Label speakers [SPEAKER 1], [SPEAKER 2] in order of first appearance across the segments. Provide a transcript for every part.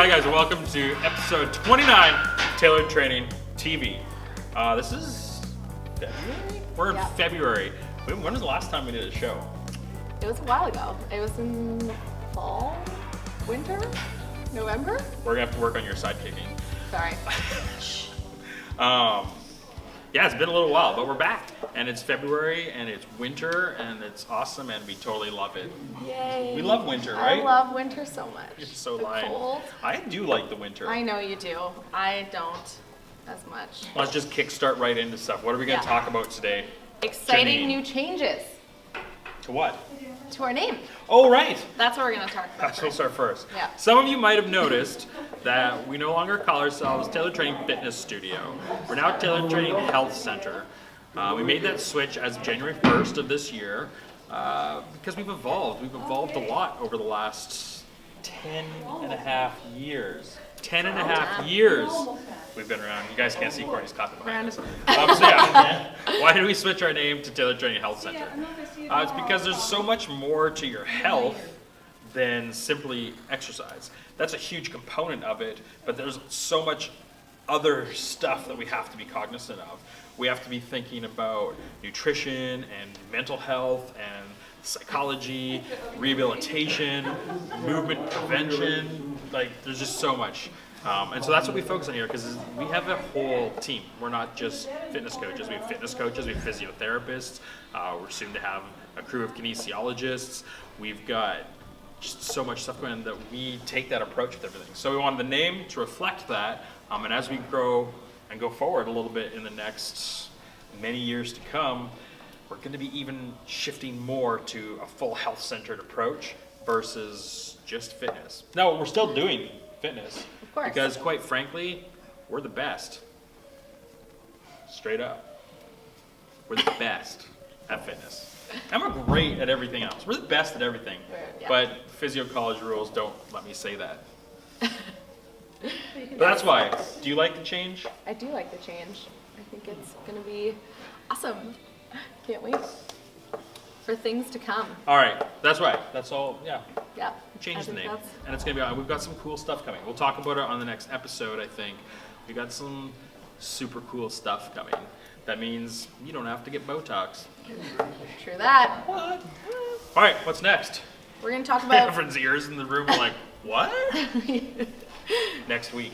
[SPEAKER 1] Hi guys, and welcome to episode 29, Tailored Training TV. This is February? We're in February. When was the last time we did a show?
[SPEAKER 2] It was a while ago. It was in fall, winter, November?
[SPEAKER 1] We're gonna have to work on your side kicking.
[SPEAKER 2] Sorry.
[SPEAKER 1] Yeah, it's been a little while, but we're back. And it's February, and it's winter, and it's awesome, and we totally love it.
[SPEAKER 2] Yay.
[SPEAKER 1] We love winter, right?
[SPEAKER 2] I love winter so much.
[SPEAKER 1] It's so
[SPEAKER 2] the
[SPEAKER 1] lying.
[SPEAKER 2] cold.
[SPEAKER 1] I do like the winter.
[SPEAKER 2] I know you do. I don't as much.
[SPEAKER 1] Let's just kickstart right into stuff. What are we gonna talk about today?
[SPEAKER 2] Exciting
[SPEAKER 1] Janine?
[SPEAKER 2] new changes
[SPEAKER 1] To what?
[SPEAKER 2] to our name.
[SPEAKER 1] Oh, right.
[SPEAKER 2] That's what we're going to talk about.
[SPEAKER 1] We'll start first.
[SPEAKER 2] Yeah.
[SPEAKER 1] Some of you might have noticed that we no longer call ourselves Tailored Training Fitness Studio. We're now Tailored Training Health Center. We made that switch as of January 1st of this year because we've evolved. We've evolved a lot over the last 10 and a half years. 10 and a half years we've been around. You guys can't see Courtney's clapping behind us. Why did we switch our name to Tailored Training Health Center? It's because there's so much more to your health than simply exercise. That's a huge component of it, but there's so much other stuff that we have to be cognizant of. We have to be thinking about nutrition and mental health and psychology, rehabilitation, movement prevention. Like, there's just so much. And so that's what we focus on here, because we have a whole team. We're not just fitness coaches. We have fitness coaches, we have physiotherapists. We're soon to have a crew of kinesiologists. We've got just so much stuff going on that we take that approach with everything. So we wanted the name to reflect that. And as we grow and go forward a little bit in the next many years to come, we're going to be even shifting more to a full health-centered approach versus just fitness. No, we're still doing fitness.
[SPEAKER 2] Of course.
[SPEAKER 1] Because quite frankly, we're the best. Straight up. We're the best at fitness. And we're great at everything else. We're the best at everything. But physio college rules don't let me say that. But that's why. Do you like the change?
[SPEAKER 2] I do like the change. I think it's going to be awesome. Can't wait for things to come.
[SPEAKER 1] All right. That's right. That's all. Yeah.
[SPEAKER 2] Yeah.
[SPEAKER 1] Change the name. And it's going to be, we've got some cool stuff coming. We'll talk about it on the next episode, I think. We got some super cool stuff coming. That means you don't have to get Botox.
[SPEAKER 2] True that.
[SPEAKER 1] What? All right. What's next?
[SPEAKER 2] We're going to talk about...
[SPEAKER 1] Everyone's ears in the room are like, what? Next week.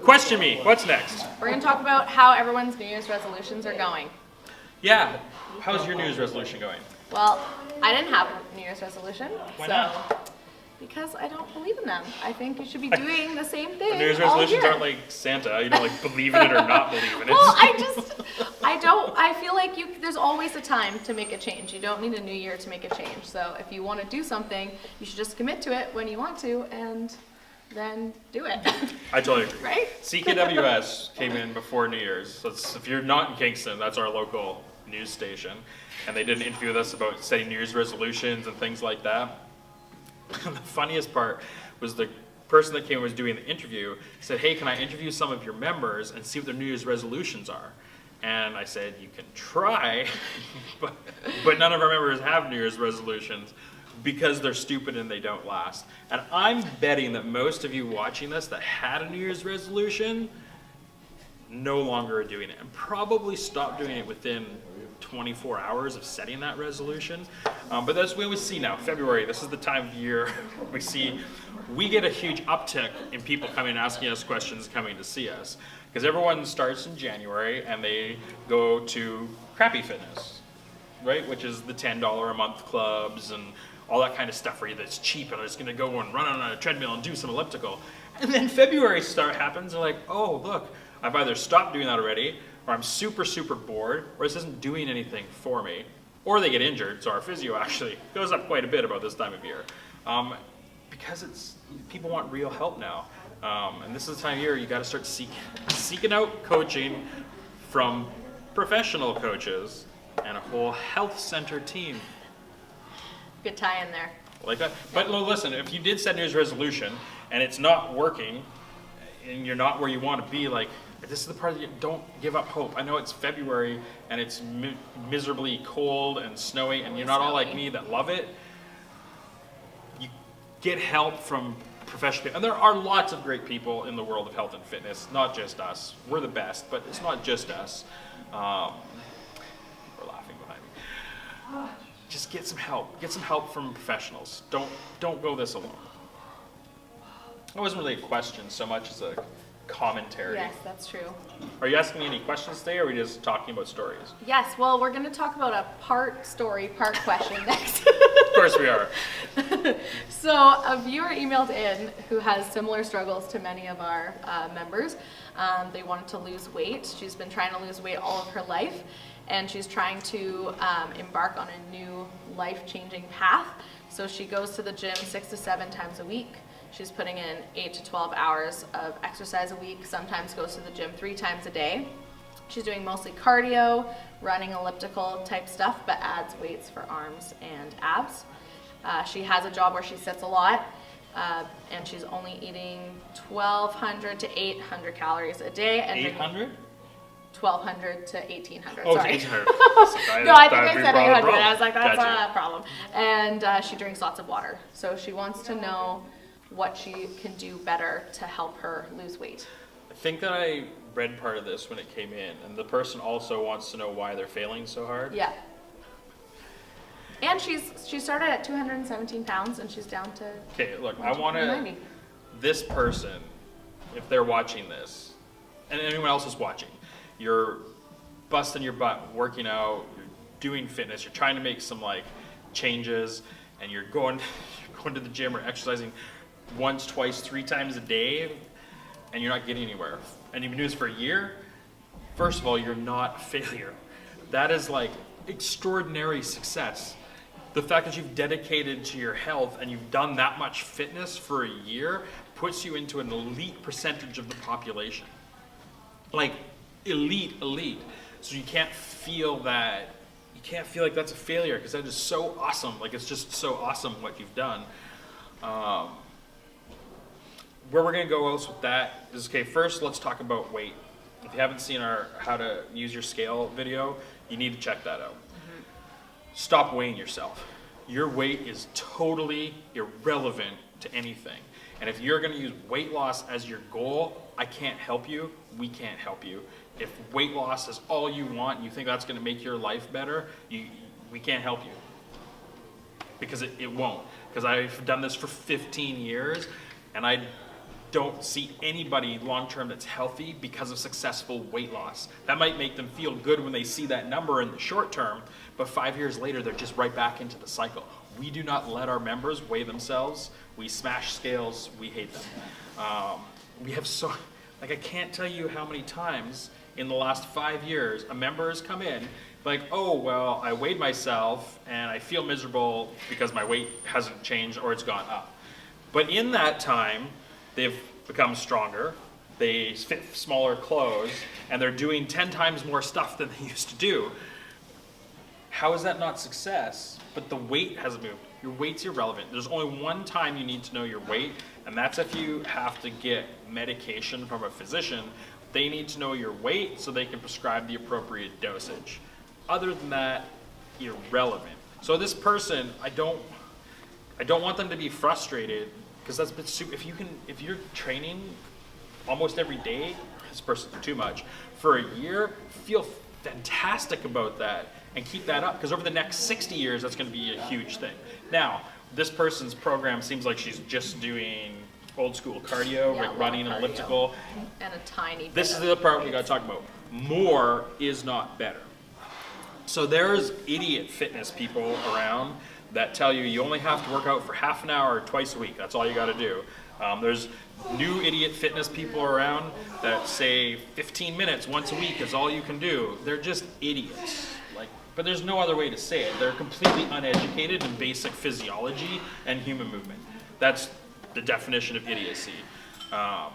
[SPEAKER 1] Question me. What's next?
[SPEAKER 2] We're going to talk about how everyone's New Year's resolutions are going.
[SPEAKER 1] Yeah. How's your New Year's resolution going?
[SPEAKER 2] Well, I didn't have a New Year's resolution.
[SPEAKER 1] Why not?
[SPEAKER 2] Because I don't believe in them. I think you should be doing the same thing.
[SPEAKER 1] The New Year's
[SPEAKER 2] all
[SPEAKER 1] resolutions
[SPEAKER 2] year.
[SPEAKER 1] aren't like Santa. You don't like believe in it or not believe in it.
[SPEAKER 2] Well, I feel like there's always a time to make a change. You don't need a new year to make a change. So if you want to do something, you should just commit to it when you want to and then do it.
[SPEAKER 1] I totally agree.
[SPEAKER 2] Right?
[SPEAKER 1] CKWS came in before New Year's. So if you're not in Kingston, that's our local news station. And they did an interview with us about setting New Year's resolutions and things like that. The funniest part was the person that came and was doing the interview said, hey, can I interview some of your members and see what their New Year's resolutions are? And I said, you can try, but none of our members have New Year's resolutions because they're stupid and they don't last. And I'm betting that most of you watching this that had a New Year's resolution no longer are doing it and probably stopped doing it within 24 hours of setting that resolution. But that's what we always see now. February, this is the time of year we get a huge uptick in people coming and asking us questions, coming to see us. Because everyone starts in January and they go to crappy fitness, right? Which is the $10 a month clubs and all that kind of stuff where that's cheap and I'm just gonna go and run on a treadmill and do some elliptical. And then February happens and they're like, oh, look, I've either stopped doing that already or I'm super, super bored, or this isn't doing anything for me, or they get injured, so our physio actually goes up quite a bit about this time of year. Because people want real help now. And this is the time of year you gotta start seeking out coaching from professional coaches and a whole health center team.
[SPEAKER 2] Good tie in there.
[SPEAKER 1] Like that. But listen, if you did set a New Year's resolution and it's not working, and you're not where you want to be, like, this is the part that you don't give up hope. I know it's February and it's miserably cold and snowy and you're not all like me that love it. get help from professional people. And there are lots of great people in the world of health and fitness, not just us. We're the best, but it's not just us. We're laughing behind me. Just get some help. Get some help from professionals. Don't go this alone. It wasn't really a question so much as a commentary.
[SPEAKER 2] Yes, that's true.
[SPEAKER 1] Are you asking me any questions today, or are we just talking about stories?
[SPEAKER 2] Yes, well, we're going to talk about a part story, part question next.
[SPEAKER 1] Of course we are.
[SPEAKER 2] So a viewer emailed in who has similar struggles to many of our members. They wanted to lose weight. She's been trying to lose weight all of her life, and she's trying to embark on a new life-changing path. So she goes to the gym 6 to 7 times a week. She's putting in 8 to 12 hours of exercise a week, sometimes goes to the gym 3 times a day. She's doing mostly cardio, running, elliptical type stuff, but adds weights for arms and abs. She has a job where she sits a lot, and she's only eating 1,200 to 800 calories a day. And
[SPEAKER 1] 800?
[SPEAKER 2] 1,200 to 1,800,
[SPEAKER 1] Oh,
[SPEAKER 2] sorry.
[SPEAKER 1] 800.
[SPEAKER 2] No, I think I said 800. I was like, that's
[SPEAKER 1] Gotcha.
[SPEAKER 2] not a problem. And she drinks lots of water. So she wants to know what she can do better to help her lose weight.
[SPEAKER 1] I think that I read part of this when it came in, and the person also wants to know why they're failing so hard.
[SPEAKER 2] Yeah. And she started at 217 pounds, and she's down to
[SPEAKER 1] Okay, look, I want to,
[SPEAKER 2] 190.
[SPEAKER 1] this person, if they're watching this, and anyone else is watching, you're busting your butt, working out, you're doing fitness, you're trying to make some like changes, and you're going to the gym or exercising once, twice, 3 times a day, and you're not getting anywhere, and you've been doing this for a year. First of all, you're not a failure. That is like extraordinary success. The fact that you've dedicated to your health and you've done that much fitness for a year puts you into an elite percentage of the population. Like elite. So you can't feel like that's a failure, because that is so awesome. Like, it's just so awesome what you've done. Where we're gonna go else with that is, okay, first let's talk about weight. If you haven't seen our how to use your scale video, you need to check that out. Stop weighing yourself. Your weight is totally irrelevant to anything. And if you're gonna use weight loss as your goal, I can't help you, we can't help you. If weight loss is all you want, and you think that's gonna make your life better, we can't help you. Because it won't. Because I've done this for 15 years, and I don't see anybody long-term that's healthy because of successful weight loss. That might make them feel good when they see that number in the short term, but 5 years later, they're just right back into the cycle. We do not let our members weigh themselves. We smash scales, we hate them. We have I can't tell you how many times in the last 5 years, a member has come in, like, oh, well, I weighed myself and I feel miserable because my weight hasn't changed or it's gone up. But in that time, they've become stronger, they fit smaller clothes, and they're doing 10 times more stuff than they used to do. How is that not success? But the weight hasn't moved. Your weight's irrelevant. There's only one time you need to know your weight, and that's if you have to get medication from a physician. They need to know your weight so they can prescribe the appropriate dosage. Other than that, irrelevant. So this person, I don't want them to be frustrated, because that's a bit if you're training almost every day, this person's too much, for a year, feel fantastic about that and keep that up, because over the next 60 years, that's going to be a huge thing. Now, this person's program seems like she's just doing old school cardio, like running and elliptical.
[SPEAKER 2] And a tiny bit.
[SPEAKER 1] This is the part we got to talk about. More is not better. So there's idiot fitness people around that tell you only have to work out for half an hour twice a week. That's all you got to do. There's new idiot fitness people around that say 15 minutes once a week is all you can do. They're just idiots. But there's no other way to say it. They're completely uneducated in basic physiology and human movement. That's the definition of idiocy. So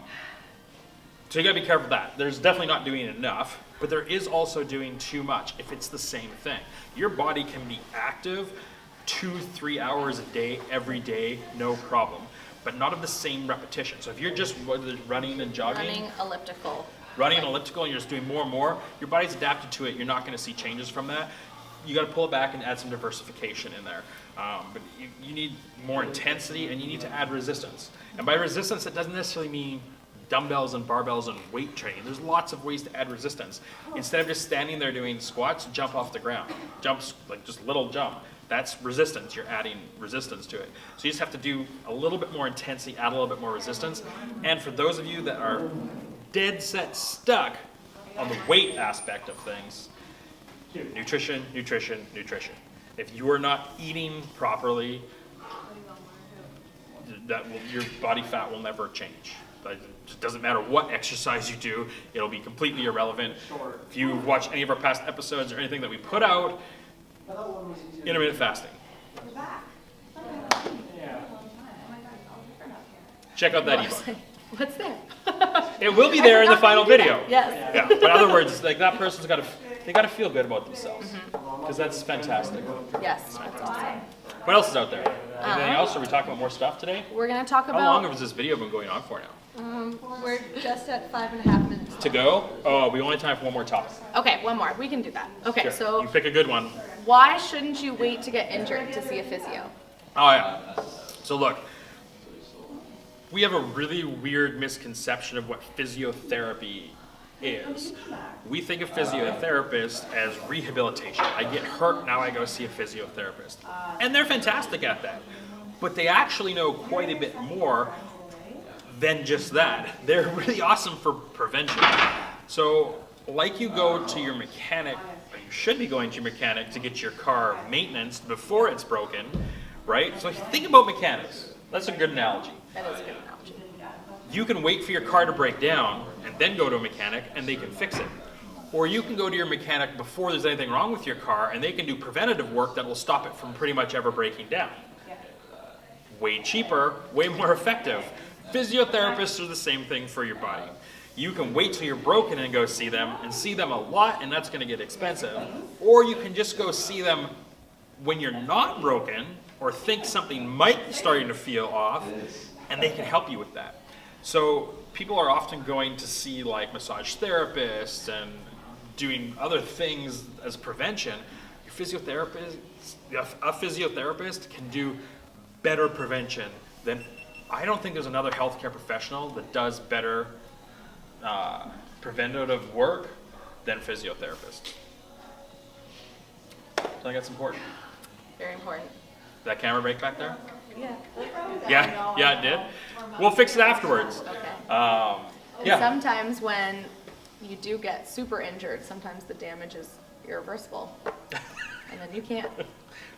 [SPEAKER 1] you gotta be careful of that. There's definitely not doing enough, but there is also doing too much if it's the same thing. Your body can be active 2-3 hours a day, every day, no problem, but not of the same repetition. So if you're just running and jogging,
[SPEAKER 2] Running elliptical,
[SPEAKER 1] and you're just doing more and more, your body's adapted to it. You're not gonna see changes from that. you got to pull it back and add some diversification in there. But you need more intensity, and you need to add resistance. And by resistance, it doesn't necessarily mean dumbbells and barbells and weight training. There's lots of ways to add resistance. Instead of just standing there doing squats, jump off the ground. Jumps, like just little jump. That's resistance. You're adding resistance to it. So you just have to do a little bit more intensity, add a little bit more resistance. And for those of you that are dead set stuck on the weight aspect of things, nutrition, nutrition, nutrition. If you are not eating properly, your body fat will never change. It doesn't matter what exercise you do, it'll be completely irrelevant. If you watch any of our past episodes or anything that we put out, intermittent fasting. Check out that ebook.
[SPEAKER 2] What's there?
[SPEAKER 1] It will be there in the final video.
[SPEAKER 2] Yes.
[SPEAKER 1] Yeah, but in other words, like that person's they got to feel good about themselves, because that's fantastic.
[SPEAKER 2] Yes, that's awesome.
[SPEAKER 1] What else is out there? Anything else? Are we talking about more stuff today?
[SPEAKER 2] We're gonna talk about.
[SPEAKER 1] How long has this video been going on for now?
[SPEAKER 2] We're just at 5.5 minutes.
[SPEAKER 1] To go? Oh, we only have time for one more topic.
[SPEAKER 2] Okay, one more. We can do that. Okay,
[SPEAKER 1] Sure.
[SPEAKER 2] so
[SPEAKER 1] You pick a good one.
[SPEAKER 2] why shouldn't you wait to get injured to see a physio?
[SPEAKER 1] Oh yeah. So look, we have a really weird misconception of what physiotherapy is. We think of physiotherapists as rehabilitation. I get hurt, now I go see a physiotherapist. And they're fantastic at that. But they actually know quite a bit more than just that. They're really awesome for prevention. So, like you go to your mechanic, or you should be going to your mechanic to get your car maintenance before it's broken, right? So think about mechanics. That's a good analogy.
[SPEAKER 2] That is a good analogy.
[SPEAKER 1] You can wait for your car to break down and then go to a mechanic and they can fix it. Or you can go to your mechanic before there's anything wrong with your car and they can do preventative work that will stop it from pretty much ever breaking down. Way cheaper, way more effective. Physiotherapists are the same thing for your body. You can wait till you're broken and go see them a lot, and that's going to get expensive. Or you can just go see them when you're not broken or think something might be starting to feel off, and they can help you with that. So people are often going to see like massage therapists and doing other things as prevention. A physiotherapist can do better prevention than, I don't think there's another healthcare professional that does better preventative work than physiotherapists. So I think that's important.
[SPEAKER 2] Very important.
[SPEAKER 1] Did that camera break back there?
[SPEAKER 2] Yeah.
[SPEAKER 1] Yeah, it did. We'll fix it afterwards.
[SPEAKER 2] Okay. And
[SPEAKER 1] Yeah.
[SPEAKER 2] sometimes when you do get super injured, sometimes the damage is irreversible. And then you can't.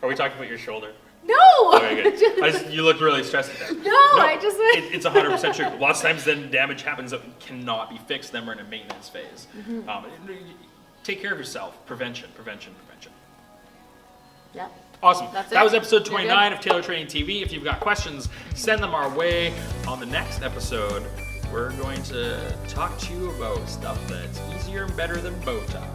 [SPEAKER 1] Are we talking about your shoulder?
[SPEAKER 2] No!
[SPEAKER 1] Okay, good. You look really stressed at that.
[SPEAKER 2] No, I just
[SPEAKER 1] It's 100% true. Lots of times then damage happens that cannot be fixed, then we're in a maintenance phase. Take care of yourself. Prevention.
[SPEAKER 2] Yeah.
[SPEAKER 1] Awesome.
[SPEAKER 2] That's
[SPEAKER 1] That
[SPEAKER 2] it.
[SPEAKER 1] was episode
[SPEAKER 2] You're
[SPEAKER 1] 29
[SPEAKER 2] good.
[SPEAKER 1] of Taylor Training TV. If you've got questions, send them our way. On the next episode, we're going to talk to you about stuff that's easier and better than Botox.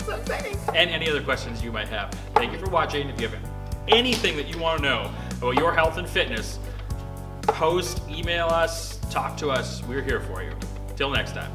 [SPEAKER 2] So exciting.
[SPEAKER 1] And any other questions you might have. Thank you for watching. If you have anything that you want to know about your health and fitness, post, email us, talk to us. We're here for you. Till next time.